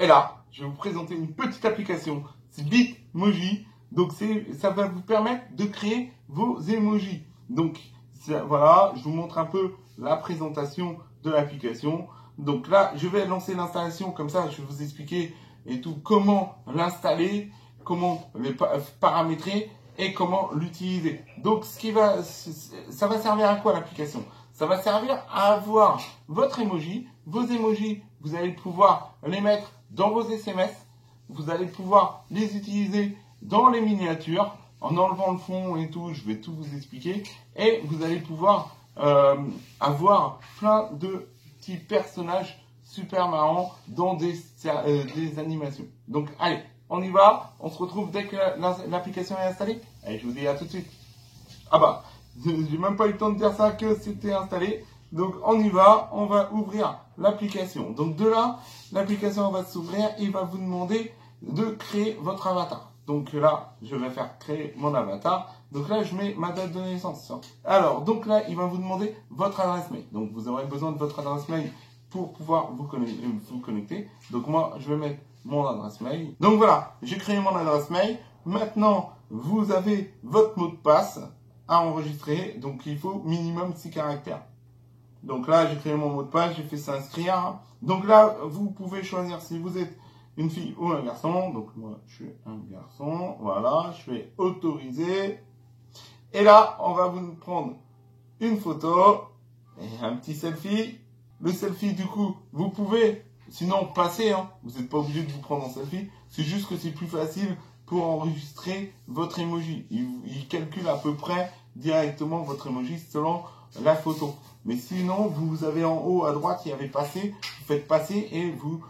Et là, je vais vous présenter une petite application, c'est Bitmoji. Donc ça va vous permettre de créer vos emojis. Donc voilà, je vous montre un peu la présentation de l'application. Donc là, je vais lancer l'installation, comme ça je vais vous expliquer et tout comment l'installer, comment les paramétrer et comment l'utiliser. Donc ça va servir à quoi l'application? Ça va servir à avoir votre emoji. Vos emojis, vous allez pouvoir les mettre dans vos SMS. Vous allez pouvoir les utiliser dans les miniatures, en enlevant le fond et tout, je vais tout vous expliquer. Et vous allez pouvoir avoir plein de petits personnages super marrants dans des animations. Donc allez, on y va, on se retrouve dès que l'application est installée. Allez, je vous dis à tout de suite. Ah bah, j'ai même pas eu le temps de dire ça que c'était installé. Donc on y va, on va ouvrir l'application. Donc de là, l'application va s'ouvrir et il va vous demander de créer votre avatar. Donc là, je vais faire créer mon avatar. Donc là, je mets ma date de naissance. Alors, donc là, il va vous demander votre adresse mail. Donc vous aurez besoin de votre adresse mail pour pouvoir vous connecter. Donc moi, je vais mettre mon adresse mail. Donc voilà, j'ai créé mon adresse mail. Maintenant, vous avez votre mot de passe à enregistrer. Donc il faut minimum 6 caractères. Donc là, j'ai créé mon mot de passe, j'ai fait s'inscrire. Donc là, vous pouvez choisir si vous êtes une fille ou un garçon. Donc moi, je suis un garçon. Voilà, je fais autoriser. Et là, on va vous prendre une photo et un petit selfie. Le selfie, du coup, vous pouvez, sinon passer, hein. Vous n'êtes pas obligé de vous prendre en selfie. C'est juste que c'est plus facile pour enregistrer votre emoji. Il calcule à peu près directement votre emoji selon la photo. Mais sinon, vous avez en haut à droite, il y avait passer, vous faites passer et vous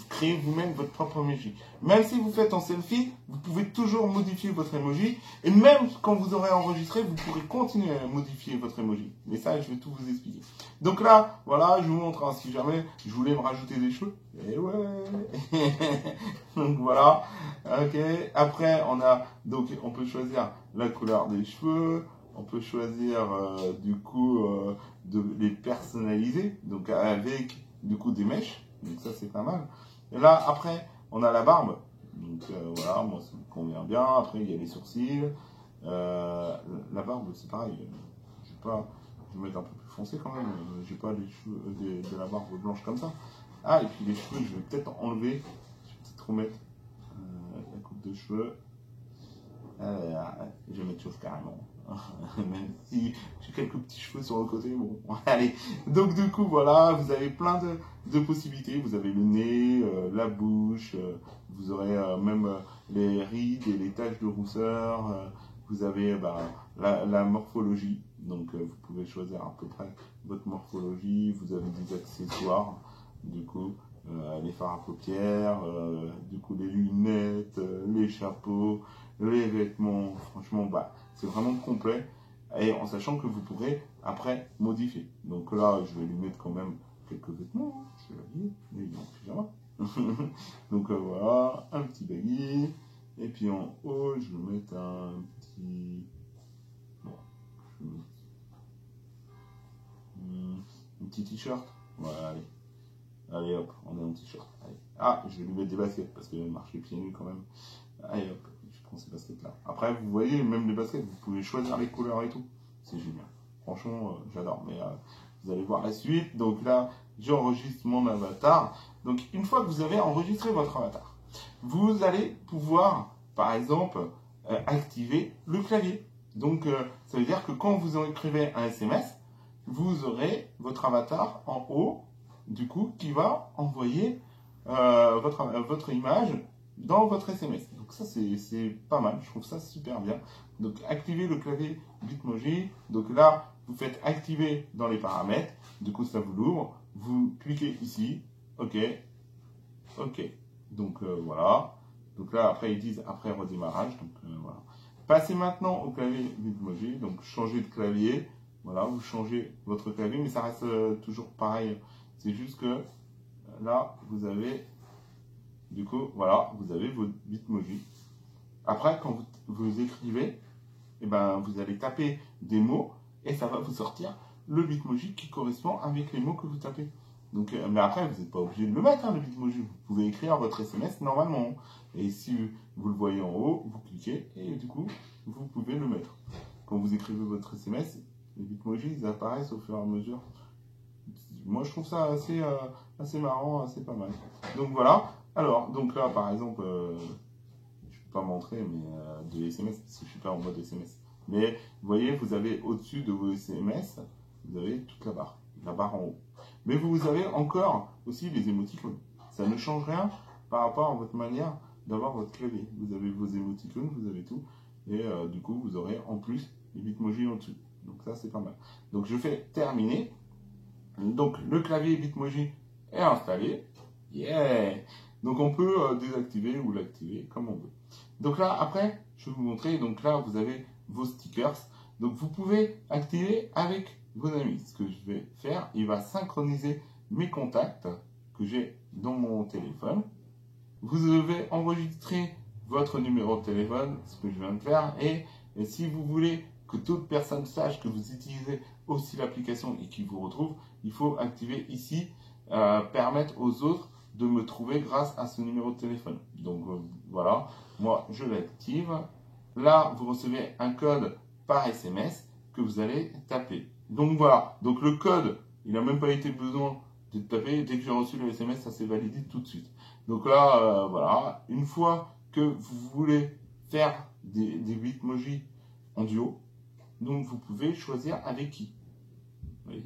créez vous-même votre propre emoji. Même si vous faites en selfie, vous pouvez toujours modifier votre emoji. Et même quand vous aurez enregistré, vous pourrez continuer à modifier votre emoji. Mais ça, je vais tout vous expliquer. Donc là, voilà, je vous montre, hein, si jamais je voulais me rajouter des cheveux. Et ouais. Donc voilà. Ok. Après, on peut choisir la couleur des cheveux. On peut choisir du coup de les personnaliser, donc avec du coup des mèches, donc ça c'est pas mal. Et là après on a la barbe, donc voilà, moi ça me convient bien. Après il y a les sourcils, la barbe c'est pareil, je vais mettre un peu plus foncé quand même, j'ai pas les cheveux de la barbe blanche comme ça. Ah et puis les cheveux je vais peut-être enlever, je vais peut-être remettre la coupe de cheveux. Je vais mettre chauve carrément. Même si j'ai quelques petits cheveux sur le côté, bon, allez. Donc du coup, voilà, vous avez plein de possibilités. Vous avez le nez, la bouche, vous aurez même les rides et les taches de rousseur. Vous avez la morphologie. Donc vous pouvez choisir à peu près votre morphologie. Vous avez des accessoires, du coup. Les fards à paupières, du coup les lunettes, les chapeaux, les vêtements, franchement c'est vraiment complet et en sachant que vous pourrez après modifier. Donc là je vais lui mettre quand même quelques vêtements, hein. Je vais l'habiller, mais il est en pyjama. Donc voilà, un petit baggy et puis en haut je vais mettre un petit... Bon, je vais mettre un petit t-shirt, voilà, allez. Allez hop, on est en t-shirt. Ah, je vais lui mettre des baskets parce que marcher pieds nus quand même. Allez hop, je prends ces baskets là. Après, vous voyez, même les baskets, vous pouvez choisir les couleurs et tout. C'est génial. Franchement, j'adore. Mais vous allez voir la suite. Donc là, j'enregistre mon avatar. Donc une fois que vous avez enregistré votre avatar, vous allez pouvoir, par exemple, activer le clavier. Donc ça veut dire que quand vous écrivez un SMS, vous aurez votre avatar en haut, du coup, qui va envoyer votre image dans votre SMS. Donc ça, c'est pas mal, je trouve ça super bien. Donc activez le clavier Bitmoji. Donc là, vous faites activer dans les paramètres. Du coup, ça vous l'ouvre. Vous cliquez ici. OK. OK. Donc voilà. Donc là, après, ils disent après redémarrage. Donc voilà. Passez maintenant au clavier Bitmoji. Donc changez de clavier. Voilà, vous changez votre clavier, mais ça reste toujours pareil. C'est juste que là, vous avez, du coup, voilà, vous avez votre Bitmoji. Après, quand vous écrivez, eh ben, vous allez taper des mots et ça va vous sortir le Bitmoji qui correspond avec les mots que vous tapez. Donc, mais après, vous n'êtes pas obligé de le mettre, hein, le Bitmoji. Vous pouvez écrire votre SMS normalement. Et si vous le voyez en haut, vous cliquez et du coup, vous pouvez le mettre. Quand vous écrivez votre SMS, les Bitmoji, ils apparaissent au fur et à mesure. Moi, je trouve ça assez marrant, assez pas mal. Donc voilà. Alors, donc là, par exemple, je ne vais pas montrer mais, de SMS, parce que je ne suis pas en mode SMS. Mais vous voyez, vous avez au-dessus de vos SMS, vous avez toute la barre en haut. Mais vous avez encore aussi les émoticônes. Ça ne change rien par rapport à votre manière d'avoir votre clavier. Vous avez vos émoticônes, vous avez tout. Et du coup, vous aurez en plus les Bitmoji en dessous. Donc ça, c'est pas mal. Donc je fais terminer. Donc le clavier Bitmoji est installé. Yeah! Donc on peut désactiver ou l'activer comme on veut. Donc là, après, je vais vous montrer. Donc là, vous avez vos stickers. Donc vous pouvez activer avec vos amis. Ce que je vais faire, il va synchroniser mes contacts que j'ai dans mon téléphone. Vous devez enregistrer votre numéro de téléphone, ce que je viens de faire. Et si vous voulez que toute personne sache que vous utilisez aussi l'application et qu'il vous retrouve, il faut activer ici, permettre aux autres de me trouver grâce à ce numéro de téléphone. Donc voilà, moi je l'active. Là, vous recevez un code par SMS que vous allez taper. Donc voilà, donc le code, il n'a même pas été besoin de taper. Dès que j'ai reçu le SMS, ça s'est validé tout de suite. Donc là, voilà, une fois que vous voulez faire des Bitmoji en duo, donc vous pouvez choisir avec qui. Oui.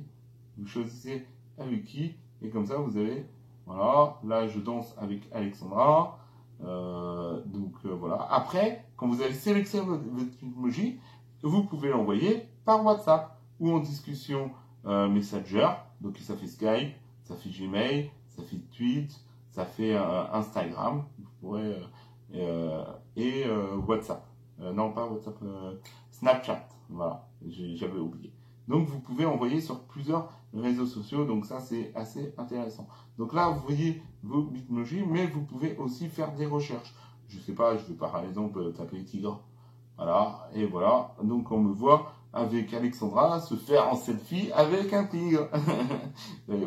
Vous choisissez avec qui, et comme ça vous avez, voilà, là je danse avec Alexandra. Voilà. Après, quand vous avez sélectionné votre Bitmoji, vous pouvez l'envoyer par WhatsApp ou en discussion Messenger. Donc ça fait Skype, ça fait Gmail, ça fait Tweet, ça fait Instagram, vous pourrez, et WhatsApp. Non, pas WhatsApp, Snapchat. Voilà, j'avais oublié. Donc vous pouvez envoyer sur plusieurs réseaux sociaux, donc ça c'est assez intéressant. Donc là vous voyez vos Bitmoji, mais vous pouvez aussi faire des recherches. Je sais pas, je vais par exemple taper tigre. Voilà, et voilà, donc on me voit avec Alexandra se faire en selfie avec un tigre.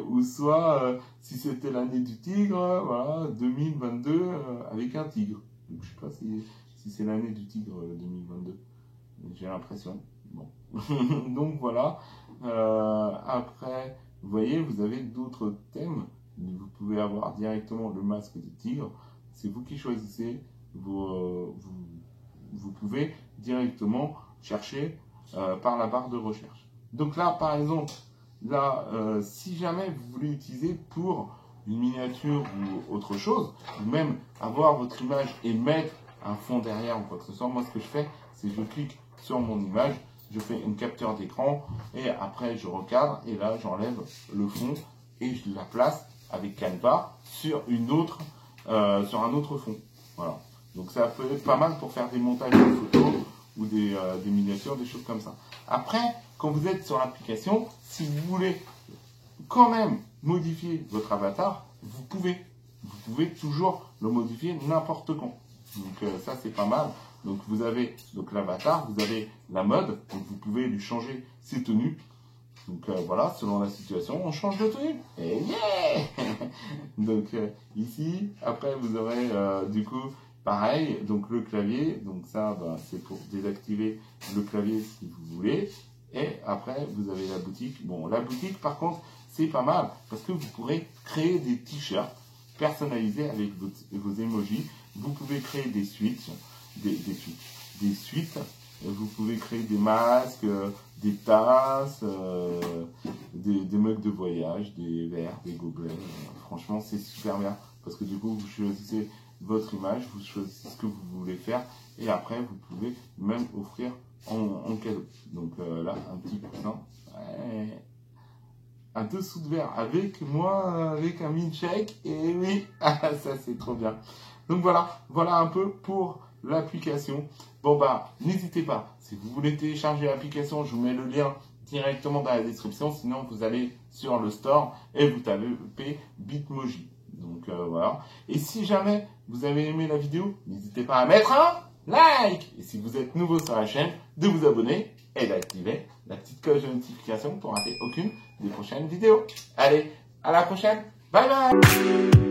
Ou soit, si c'était l'année du tigre, voilà, 2022 avec un tigre. Donc je sais pas si c'est l'année du tigre 2022. J'ai l'impression. Bon. Donc voilà. Après, vous voyez, vous avez d'autres thèmes. Vous pouvez avoir directement le masque de tigre. C'est vous qui choisissez. Vous pouvez directement chercher par la barre de recherche. Donc là, par exemple, là, si jamais vous voulez utiliser pour une miniature ou autre chose, ou même avoir votre image et mettre un fond derrière ou quoi que ce soit, moi ce que je fais, c'est que je clique sur mon image, je fais une capture d'écran et après je recadre et là j'enlève le fond et je la place avec Canva sur sur un autre fond. Voilà. Donc ça peut être pas mal pour faire des montages de photos ou des miniatures, des choses comme ça. Après, quand vous êtes sur l'application, si vous voulez quand même modifier votre avatar, vous pouvez toujours le modifier n'importe quand. Donc ça c'est pas mal. Donc vous avez l'avatar, vous avez la mode, donc vous pouvez lui changer ses tenues. Donc voilà, selon la situation, on change de tenue. Et yeah. Donc ici, après vous aurez du coup pareil, donc le clavier. Donc ça, c'est pour désactiver le clavier si vous voulez. Et après vous avez la boutique. Bon, la boutique par contre, c'est pas mal parce que vous pourrez créer des t-shirts personnalisés avec vos emojis. Vous pouvez créer des suites, des suites. Vous pouvez créer des masques, des tasses, des mugs de voyage, des verres, des gobelets. Franchement, c'est super bien parce que du coup, vous choisissez votre image, vous choisissez ce que vous voulez faire et après, vous pouvez même offrir en cadeau. Donc là, un petit coussin. Ouais. Un dessous de verre avec moi, avec un milkshake, et oui, ça c'est trop bien. Donc voilà un peu pour l'application. Bon n'hésitez pas, si vous voulez télécharger l'application, je vous mets le lien directement dans la description, sinon vous allez sur le store et vous tapez Bitmoji. Donc voilà. Et si jamais vous avez aimé la vidéo, n'hésitez pas à mettre un like. Et si vous êtes nouveau sur la chaîne, de vous abonner et d'activer la petite cloche de notification pour rater aucune des prochaines vidéos. Allez, À la prochaine. Bye bye.